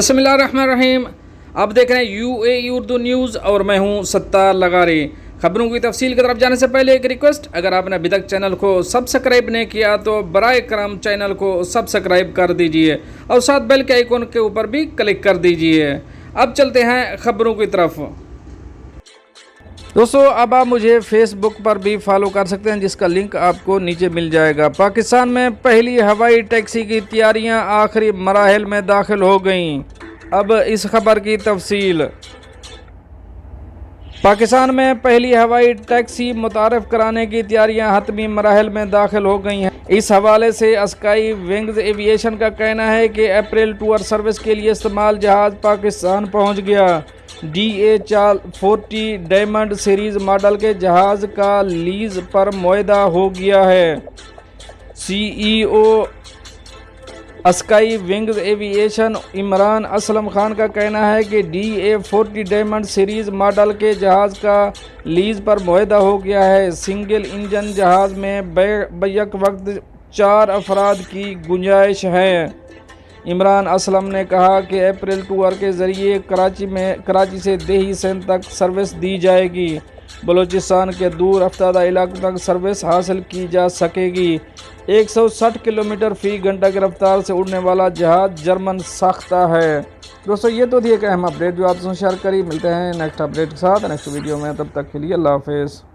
बिस्मिल्लाहिर्रहमानिर्रहीम। आप देख रहे हैं UAE उर्दू न्यूज़ और मैं हूं सत्तार लगारी। खबरों की तफसील की तरफ जाने से पहले एक रिक्वेस्ट, अगर आपने अभी तक चैनल को सब्सक्राइब नहीं किया तो बराए करम चैनल को सब्सक्राइब कर दीजिए और साथ बेल के आइकन के ऊपर भी क्लिक कर दीजिए। अब चलते हैं खबरों की तरफ। दोस्तों, अब आप मुझे फेसबुक पर भी फॉलो कर सकते हैं, जिसका लिंक आपको नीचे मिल जाएगा। पाकिस्तान में पहली हवाई टैक्सी की तैयारियां आखिरी मराहिल में दाखिल हो गईं। अब इस खबर की तफसील। पाकिस्तान में पहली हवाई टैक्सी मुतारफ़ कराने की तैयारियां हतमी मराहिल में दाखिल हो गई हैं। इस हवाले से स्काई विंग्स एविएशन का कहना है कि अप्रैल टूर सर्विस के लिए इस्तेमाल जहाज़ पाकिस्तान पहुंच गया। DA-40 डायमंड सीरीज़ मॉडल के जहाज़ का लीज़ पर मुआहदा हो गया है। CEO sky wings aviation Imran Aslam Khan का कहना है कि DA-40 डायमंड सीरीज़ मॉडल के जहाज़ का लीज़ पर मुआहदा हो गया है। सिंगल इंजन जहाज़ में बैक वक्त 4 अफराद की गुंजाइश है। इमरान असलम ने कहा कि अप्रैल टूर के ज़रिए कराची से देही सिंध तक सर्विस दी जाएगी। बलूचिस्तान के दूर अफ्तादा इलाकों तक सर्विस हासिल की जा सकेगी। 160 किलोमीटर फ़ी घंटा की रफ्तार से उड़ने वाला जहाज़ जर्मन साख्ता है। दोस्तों, ये तो थी एक अहम अपडेट जो आपसे शेयर करी। मिलते हैं नेक्स्ट अपडेट के साथ नेक्स्ट वीडियो में, तब तक के लिए अल्लाह हाफिज़।